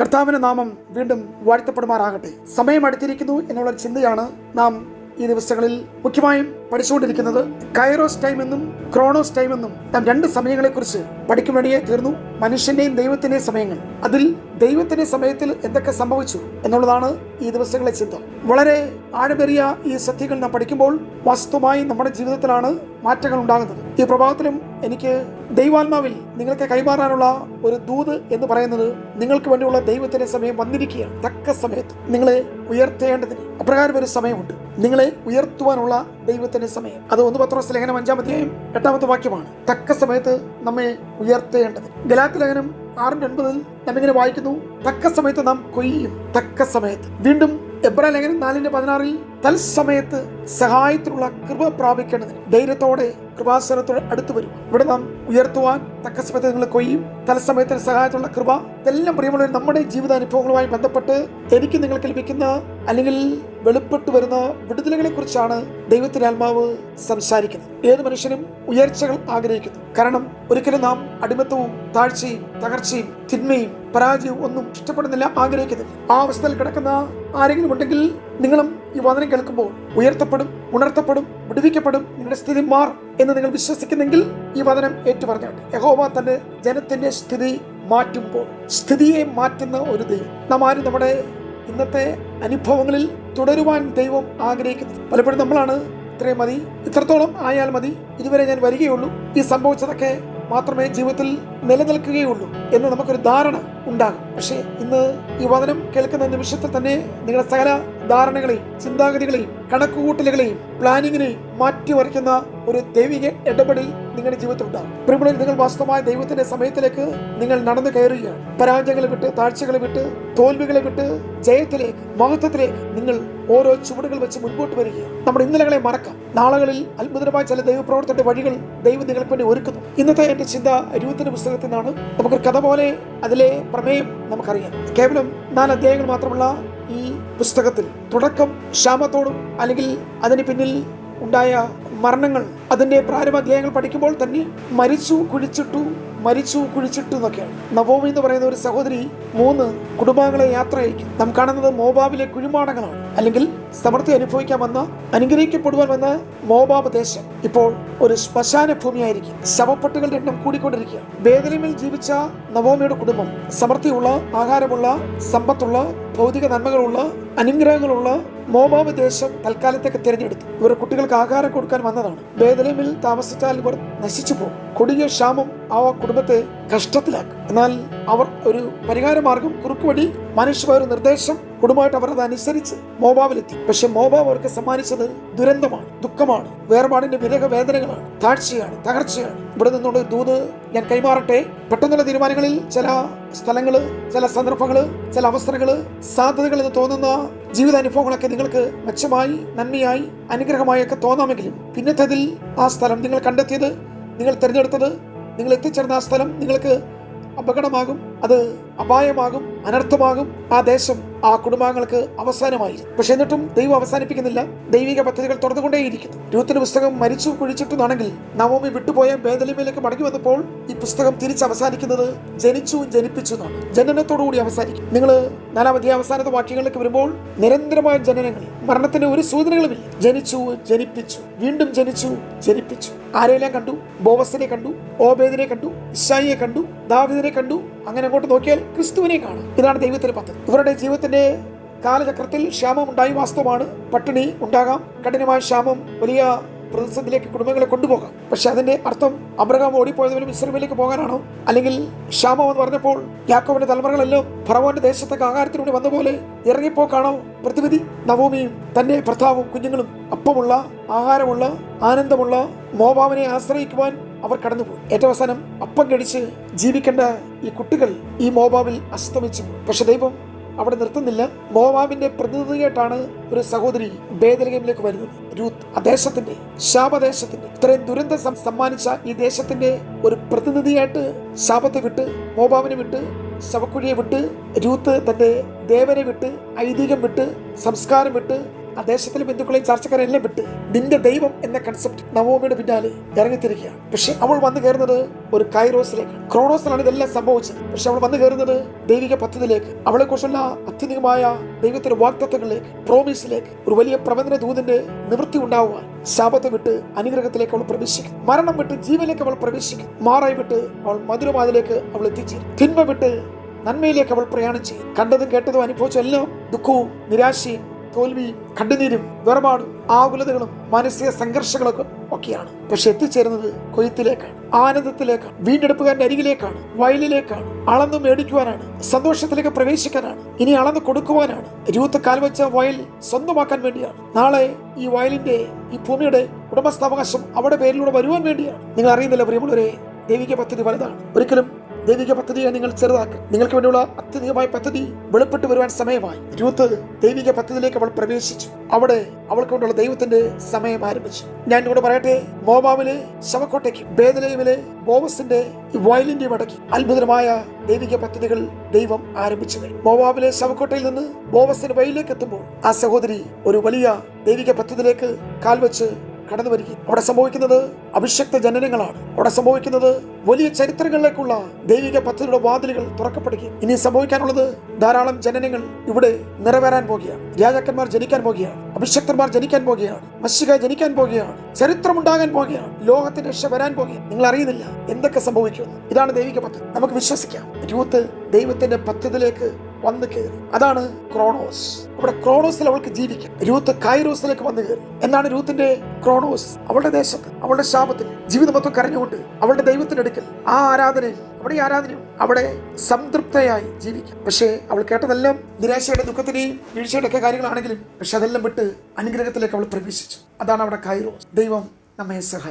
കർത്താവിന്റെ നാമം വീണ്ടും വാഴ്ത്തപ്പെടുമാറാകട്ടെ. സമയം അടുത്തിരിക്കുന്നു എന്നുള്ള ചിന്തയാണ് നാം ഈ ദിവസങ്ങളിൽ മുഖ്യമായും പഠിച്ചുകൊണ്ടിരിക്കുന്നത്. കൈറോസ് ടൈം എന്നും ക്രോണോസ് ടൈം എന്നും നാം രണ്ട് സമയങ്ങളെക്കുറിച്ച് പഠിക്കുവാനിടയെ തീർന്നു. മനുഷ്യന്റെയും ദൈവത്തിന്റെയും സമയങ്ങൾ, അതിൽ ദൈവത്തിന്റെ സമയത്തിൽ എന്തൊക്കെ സംഭവിച്ചു എന്നുള്ളതാണ് ഈ ദിവസങ്ങളെ ചിന്ത. വളരെ ആഴമേറിയ ഈ സത്യങ്ങൾ നാം പഠിക്കുമ്പോൾ വാസ്തവമായി നമ്മുടെ ജീവിതത്തിലാണ് മാറ്റങ്ങൾ ഉണ്ടാകുന്നത്. ഈ പ്രഭാതത്തിലും എനിക്ക് ദൈവാത്മാവിൽ നിങ്ങൾക്ക് കൈമാറാനുള്ള ഒരു ദൂത് എന്ന് പറയുന്നത്, നിങ്ങൾക്ക് വേണ്ടിയുള്ള ദൈവത്തിന്റെ സമയം വന്നിരിക്കുകയാണ്. തക്ക സമയത്ത് നിങ്ങളെ ഉയർത്തേണ്ടതിന് അപ്രകാരം ഒരു സമയമുണ്ട്. നിങ്ങളെ ഉയർത്തുവാനുള്ള ദൈവത്തിന്റെ സമയം. അത് 1 പത്രോസ് ലേഖനം 5-ാം അധ്യായം 8-ാമത്തെ വാക്യമാണ്. തക്ക സമയത്ത് നമ്മെ ഉയർത്തേണ്ടത്. ഗലാത്യ ലേഖനം 6:9 നാം ഇങ്ങനെ വായിക്കുന്നു, തക്ക സമയത്ത് നാം കൊയ്യും. തക്ക സമയത്ത്. വീണ്ടും എബ്രായ ലേഖനം 4:16 തൽസമയത്ത് സഹായത്തിനുള്ള കൃപ പ്രാപിക്കേണ്ടതിന് ധൈര്യത്തോടെ കൃപാസനത്തോടെ അടുത്തു വരും. ഇവിടെ നാം ഉയർത്തുവാൻ തക്ക സമയത്ത് നിങ്ങൾ കൊയ്യും. തൽസമയത്തിന് സഹായത്തിനുള്ള കൃപ. ഇതെല്ലാം പ്രിയമുള്ള നമ്മുടെ ജീവിതാനുഭവങ്ങളുമായി ബന്ധപ്പെട്ട് എനിക്ക് നിങ്ങൾക്ക് ലഭിക്കുന്ന അല്ലെങ്കിൽ വെളിപ്പെട്ടു വരുന്ന വിടുതലുകളെ കുറിച്ചാണ് ദൈവത്തിന്റെ ആത്മാവ് സംസാരിക്കുന്നത്. ഏത് മനുഷ്യനും ഉയർച്ചകൾ ആഗ്രഹിക്കുന്നു. കാരണം ഒരിക്കലും നാം അടിമത്തവും താഴ്ചയും തകർച്ചയും തിന്മയും പരാജയവും ഒന്നും ഇഷ്ടപ്പെടുന്നില്ല, ആഗ്രഹിക്കുന്നില്ല. ആ അവസ്ഥയിൽ കിടക്കുന്ന ആരെങ്കിലും ഉണ്ടെങ്കിൽ നിങ്ങളും ഈ വചനം കേൾക്കുമ്പോൾ ഉയർത്തപ്പെടും, ഉണർത്തപ്പെടും, വിടുവിക്കപ്പെടും, നിങ്ങളുടെ സ്ഥിതി മാറും എന്ന് നിങ്ങൾ വിശ്വസിക്കുന്നെങ്കിൽ ഈ വചനം ഏറ്റുപറഞ്ഞാട്ടെ. യഹോവ തന്റെ ജനത്തിന്റെ സ്ഥിതി മാറ്റുമ്പോൾ സ്ഥിതിയെ മാറ്റുന്ന ഒരു ദൈവം. നാം ആരും നമ്മുടെ ഇന്നത്തെ അനുഭവങ്ങളിൽ തുടരുവാൻ ദൈവം ആഗ്രഹിക്കുന്നു. പലപ്പോഴും നമ്മളാണ് ഇത്രയും മതി, ഇത്രത്തോളം ആയാൽ മതി, ഇതുവരെ ഞാൻ വരികയുള്ളൂ, ഈ സംഭവിച്ചതൊക്കെ മാത്രമേ ജീവിതത്തിൽ നിലനിൽക്കുകയുള്ളൂ എന്ന് നമുക്കൊരു ധാരണ ഉണ്ടാകും. പക്ഷേ ഇന്ന് ഈ വചനം കേൾക്കുന്ന നിമിഷത്തിൽ തന്നെ നിങ്ങളുടെ സകല ധാരണകളെയും ചിന്താഗതികളെയും കണക്കുകൂട്ടലുകളെയും പ്ലാനിങ്ങിനെയും മാറ്റിമറിക്കുന്ന ഒരു ദൈവിക ഇടപെടൽ നിങ്ങളുടെ ജീവിതത്തിൽ ഉണ്ടാകും. പ്രിയമുള്ളവരെ, നിങ്ങൾ വാസ്തവമായ ദൈവത്തിന്റെ സമയത്തിലേക്ക് നിങ്ങൾ നടന്നു കയറുകയാണ്. പരാജയങ്ങളെ വിട്ട്, താഴ്ചകളെ വിട്ട്, തോൽവികളെ വിട്ട് ജയത്തിലേക്ക്, മഹത്വത്തിലേക്ക് നിങ്ങൾ ഓരോ ചുവടുകൾ വെച്ച് മുൻപോട്ട് വരികയാണ്. നമ്മുടെ ഇന്നലകളെ മറക്കാം. നാളുകളിൽ അത്ഭുതമായ ചില ദൈവപ്രവർത്തനത്തിന്റെ വഴികൾ ദൈവം നിങ്ങൾക്ക് വേണ്ടി ഒരുക്കുന്നു. ഇന്നത്തെ എന്റെ ചിന്ത രൂത്തിന്റെ പുസ്തകത്തിൽ നിന്നാണ്. നമുക്കൊരു കഥ പോലെ അതിലെ പ്രമേയം നമുക്കറിയാം. കേവലം 4 അധ്യായങ്ങൾ മാത്രമുള്ള ഈ പുസ്തകത്തിൽ തുടക്കം ക്ഷാമത്തോടും അല്ലെങ്കിൽ അതിന് പിന്നിൽ ഉണ്ടായ മരണങ്ങൾ, അതിന്റെ പ്രാരംഭ അധ്യായങ്ങൾ പഠിക്കുമ്പോൾ തന്നെ മരിച്ചു കുഴിച്ചിട്ടു എന്നൊക്കെയാണ്. നവോമി എന്ന് പറയുന്ന ഒരു സഹോദരി 3 കുടുംബാംഗങ്ങളെ യാത്ര അയക്കും. നാം കാണുന്നത് മോബാബിലെ കുഴിമാടങ്ങളാണ്. അല്ലെങ്കിൽ സമൃദ്ധി അനുഭവിക്കാൻ വന്ന, അനുഗ്രഹിക്കപ്പെടുവാൻ വന്ന മോബാബ് ദേശം ഇപ്പോൾ ഒരു ശ്മശാന ഭൂമിയായിരിക്കും. ശവപ്പെട്ടുകളുടെ എണ്ണം കൂടിക്കൊണ്ടിരിക്കുക. ബേഥലേമിൽ ജീവിച്ച നവോമിയുടെ കുടുംബം സമൃദ്ധിയുള്ള, ആഹാരമുള്ള, സമ്പത്തുള്ള, ഭൗതിക നന്മകളുള്ള, അനുഗ്രഹങ്ങളുള്ള മോബാബ് ദേശം തൽക്കാലത്തേക്ക് തിരഞ്ഞെടുത്തു. ഇവർ കുട്ടികൾക്ക് ആഹാരം കൊടുക്കാൻ വന്നതാണ്. ബേഥലേമിൽ താമസിച്ചാൽ ഇവർ നശിച്ചു പോകും. കൊടിയ ക്ഷാമം ആ കുടുംബത്തെ കഷ്ടത്തിലാക്കും. എന്നാൽ അവർ ഒരു പരിഹാര മാർഗം, കുറുക്കുവഴി, മനുഷ്യമായ ഒരു നിർദ്ദേശം കുടുംബമായിട്ട് അവർ അത് അനുസരിച്ച് മോബാബിലെത്തി. പക്ഷെ മോബാബ് അവർക്ക് സമ്മാനിച്ചത് ദുരന്തമാണ്, ദുഃഖമാണ്, വേർപാടിന്റെ വിരഹ വേദനകളാണ്, താഴ്ചയാണ്, തകർച്ചയാണ്. ഇവിടെ നിന്നുള്ള ദൂത് ഞാൻ കൈമാറട്ടെ. പെട്ടെന്നുള്ള തീരുമാനങ്ങളിൽ ചില സ്ഥലങ്ങള്, ചില സന്ദർഭങ്ങള്, ചില അവസരങ്ങള്, സാധ്യതകൾ എന്ന് തോന്നുന്ന ജീവിതാനുഭവങ്ങളൊക്കെ നിങ്ങൾക്ക് മെച്ചമായി, നന്മയായി, അനുഗ്രഹമായി ഒക്കെ തോന്നാമെങ്കിലും പിന്നത്തേതിൽ ആ സ്ഥലം നിങ്ങൾ കണ്ടെത്തിയത്, നിങ്ങൾ തിരഞ്ഞെടുത്തത്, നിങ്ങൾ എത്തിച്ചേർന്ന ആ സ്ഥലം നിങ്ങൾക്ക് അപകടമാകും, അത് അപായമാകും, അനർത്ഥമാകും. ആ ദേശം, ആ കുടുംബാംഗങ്ങൾക്ക് അവസാനമായിരിക്കും. പക്ഷെ എന്നിട്ടും ദൈവം അവസാനിപ്പിക്കുന്നില്ല. ദൈവിക പദ്ധതികൾ തുറന്നുകൊണ്ടേയിരിക്കുന്നു. രൂത്തിന്റെ പുസ്തകം മരിച്ചു കുഴിച്ചിട്ടുന്നാണെങ്കിൽ നവോമി വിട്ടുപോയ ബേഥലേമിലേക്ക് മടങ്ങി വന്നപ്പോൾ ഈ പുസ്തകം തിരിച്ച് അവസാനിക്കുന്നത് ജനിച്ചു ജനിപ്പിച്ചു എന്നാണ്. ജനനത്തോടുകൂടി അവസാനിക്കും. നിങ്ങൾ 4-ാം അധ്യായ അവസാനത്തെ വാക്യങ്ങളിലേക്ക് വരുമ്പോൾ നിരന്തരമായ ജനനങ്ങൾ, മരണത്തിന്റെ ഒരു സൂചനകളുമില്ല. ജനിച്ചു ജനിപ്പിച്ചു, വീണ്ടും ജനിച്ചു ജനിപ്പിച്ചു. ആരെയെല്ലാം കണ്ടു? ബോവസിനെ കണ്ടു, ഓബേദിനെ കണ്ടു, ഇശായിയെ കണ്ടു, ദാവീദിനെ കണ്ടു. അങ്ങനെ അങ്ങോട്ട് നോക്കിയാൽ ക്രിസ്തുവിനെ കാണും. ഇതാണ് ദൈവത്തിന്റെ പദ്ധതി. ഇവരുടെ ജീവിതത്തിന്റെ കാലചക്രത്തിൽ ക്ഷാമം ഉണ്ടായി, വാസ്തവമാണ്. പട്ടിണി ഉണ്ടാകാം, കഠിനമായ ക്ഷാമം വലിയ പ്രതിസന്ധിയിലേക്ക് കുടുംബങ്ങളെ കൊണ്ടുപോകാം. പക്ഷെ അതിന്റെ അർത്ഥം അബ്രഹാം ഓടിപ്പോയതുപോലും ഇസ്രായേലിലേക്ക് പോകാനാണോ? അല്ലെങ്കിൽ ക്ഷാമം എന്ന് പറഞ്ഞപ്പോൾ യാക്കോബിന്റെ തലമുറകളെല്ലാം ഫറവോന്റെ ദേശത്തേക്ക് ആഹാരത്തിലൂടെ വന്ന പോലെ ഇറങ്ങിപ്പോക്കാണോ പ്രതിവിധി? നവോമിയും തന്റെ ഭർത്താവും കുഞ്ഞുങ്ങളും അപ്പമുള്ള, ആഹാരമുള്ള, ആനന്ദമുള്ള മോബാബിനെ ആശ്രയിക്കുവാൻ അവർ കടന്നുപോയി. ഏറ്റവും അവസാനം അപ്പം കടിച്ച് ജീവിക്കേണ്ട ഈ കുട്ടികൾ ഈ മോബാബിൽ അസ്തമിച്ചു. പക്ഷെ ദൈവം അവിടെ നിർത്തുന്നില്ല. മോവാബിന്റെ പ്രതിനിധിയായിട്ടാണ് ഒരു സഹോദരി ബേഥലേമിലേക്ക് വരുന്നത്. രൂത്ത് ആ ദേശത്തിന്റെ, ശാപദേശത്തിന്റെ, ഇത്രയും ദുരന്തം സമ്മാനിച്ച ഈ ദേശത്തിന്റെ ഒരു പ്രതിനിധിയായിട്ട് ശാപത്തെ വിട്ട്, മോവാബിനെ വിട്ട്, ശവക്കുഴിയെ വിട്ട്, രൂത്ത് തന്റെ ദേവനെ വിട്ട്, ഐതിഹ്യം വിട്ട്, സംസ്കാരം വിട്ട്, ആ ദേശത്തിലെ ബന്ധുക്കളെയും ചർച്ചക്കാരെല്ലാം വിട്ട് നിന്റെ ദൈവം എന്ന കൺസെപ്റ്റ് നവോമിയുടെ പിന്നാലെ ഇറങ്ങിത്തിരിക്കുകയാണ്. പക്ഷെ അവൾ വന്നു കയറുന്നത് ഒരു കൈറോസിലേക്ക്. ക്രോണോസിലാണ് ഇതെല്ലാം സംഭവിച്ചത്. പക്ഷെ അവൾ വന്നു കയറുന്നത് ദൈവിക പദ്ധതിയിലേക്ക്, അവളെ കുറിച്ചുള്ള അത്യന്തികമായ ദൈവത്തിന്റെ വാഗ്ദത്തങ്ങളിലേക്ക്, പ്രോമിസിലേക്ക്, ഒരു വലിയ പ്രവചന ദൂതന്റെ നിവൃത്തി ഉണ്ടാവുവാൻ. ശാപത്തെ വിട്ട് അനുഗ്രഹത്തിലേക്ക് അവൾ പ്രവേശിക്കും. മരണം വിട്ട് ജീവനിലേക്ക് അവൾ പ്രവേശിക്കും. മാറായി വിട്ട് അവൾ മധുരമാതിലേക്ക് അവൾ എത്തിച്ചേരും. തിന്മ വിട്ട് നന്മയിലേക്ക് അവൾ പ്രയാണം ചെയ്യും. കണ്ടതും കേട്ടതും അനുഭവിച്ച എല്ലാം ദുഃഖവും നിരാശയും തോൽവിയും കണ്ണുനീരും വേർപാടും ആകുലതകളും മാനസിക സംഘർഷങ്ങളൊക്കെ ഒക്കെയാണ്. പക്ഷെ എത്തിച്ചേരുന്നത് കൊയ്ത്തിലേക്കാണ്, ആനന്ദത്തിലേക്കാണ്, വീണ്ടെടുപ്പുകാരന്റെ അരികിലേക്കാണ്, വയലിലേക്കാണ്. അളന്നു മേടിക്കുവാനാണ്, സന്തോഷത്തിലേക്ക് പ്രവേശിക്കാനാണ്, ഇനി അളന്നു കൊടുക്കുവാനാണ്. രൂത്ത് കാൽവച്ച വയൽ സ്വന്തമാക്കാൻ വേണ്ടിയാണ്. നാളെ ഈ വയലിന്റെ, ഈ ഭൂമിയുടെ ഉടമസ്ഥാവകാശം അവിടെ പേരിലൂടെ വരുവാൻ വേണ്ടിയാണ്. നിങ്ങൾ അറിയുന്നില്ല പ്രിയമുള്ളവരെ, ദൈവിക പദ്ധതി വലുതാണ്. ഒരിക്കലും ദൈവിക പദ്ധതിയെ നിങ്ങൾ ചെറുതാക്കും. നിങ്ങൾക്ക് വേണ്ടിയുള്ള അത്യധികമായ പദ്ധതി വെളിപ്പെട്ട് വരുവാൻ സമയമായി. രൂത്ത് ദൈവിക പദ്ധതിയിലേക്ക് അവൾ പ്രവേശിച്ചു. അവിടെ അവൾക്ക് വേണ്ടിയുള്ള ദൈവത്തിന്റെ സമയം ആരംഭിച്ചു. ഞാൻ ഇവിടെ പറയട്ടെ, മോവാബിലെ ശവക്കോട്ടയ്ക്കും ബേഥലേമിലെ ബോവസിന്റെ വയലിന്റെ ഇടയ്ക്ക് അത്ഭുതമായ ദൈവിക പദ്ധതികൾ ദൈവം ആരംഭിച്ചത്. മോവാബിലെ ശവക്കോട്ടയിൽ നിന്ന് ബോവസിന്റെ വയലിലേക്ക് എത്തുമ്പോൾ ആ സഹോദരി ഒരു വലിയ ദൈവിക പദ്ധതിയിലേക്ക് കാൽവെച്ച് കടന്നു വരികയും അവിടെ സംഭവിക്കുന്നത് അഭിഷക്ത ജനനങ്ങളാണ്. അവിടെ സംഭവിക്കുന്നത് വലിയ ചരിത്രങ്ങളിലേക്കുള്ള ദൈവിക പദ്ധതിയുടെ വാതിലുകൾ തുറക്കപ്പെടുകയും ഇനി സംഭവിക്കാനുള്ളത് ധാരാളം ജനനങ്ങൾ ഇവിടെ നിറവേറാൻ പോകുകയാണ്. രാജാക്കന്മാർ ജനിക്കാൻ പോകുകയാണ്, അഭിഷക്തന്മാർ ജനിക്കാൻ പോകുകയാണ്, മശിഹ ജനിക്കാൻ പോകുകയാണ്, ചരിത്രമുണ്ടാകാൻ പോകുകയാണ്, ലോകത്തിന്റെ രക്ഷ വരാൻ പോകുകയാണ്. നിങ്ങൾ അറിയുന്നില്ല എന്തൊക്കെ സംഭവിക്കുന്നു. ഇതാണ് ദൈവിക പദ്ധതി. നമുക്ക് വിശ്വസിക്കാം. രൂത്ത് ദൈവത്തിന്റെ പദ്ധതിയിലേക്ക് വന്നു കയറി. അതാണ് ക്രോണോസ്. അവിടെ ക്രോണോസിൽ അവൾക്ക് ജീവിക്കാം. രൂത്ത് കൈറോസിലേക്ക് വന്നു കയറി. എന്നാണ് രൂത്തിന്റെ ക്രോണോസ്? അവളുടെ ദേശത്ത്, അവളുടെ ശാപത്തിൽ ജീവിതം മൊത്തം കരഞ്ഞുകൊണ്ട് അവളുടെ ദൈവത്തിന്റെ അടുക്കൽ ആ ആരാധനയിൽ, അവിടെ ഈ ആരാധനയും അവിടെ സംതൃപ്തയായി ജീവിക്കാം. പക്ഷേ അവൾ കേട്ടതെല്ലാം നിരാശയുടെ, ദുഃഖത്തിന്റെയും വീഴ്ചയുടെ ഒക്കെ കാര്യങ്ങളാണെങ്കിലും പക്ഷെ അതെല്ലാം വിട്ട് അനുഗ്രഹത്തിലേക്ക് അവൾ പ്രവേശിച്ചു. അതാണ് അവിടെ കൈറോസ്. ദൈവം നമ്മെ സഹായിക്കും.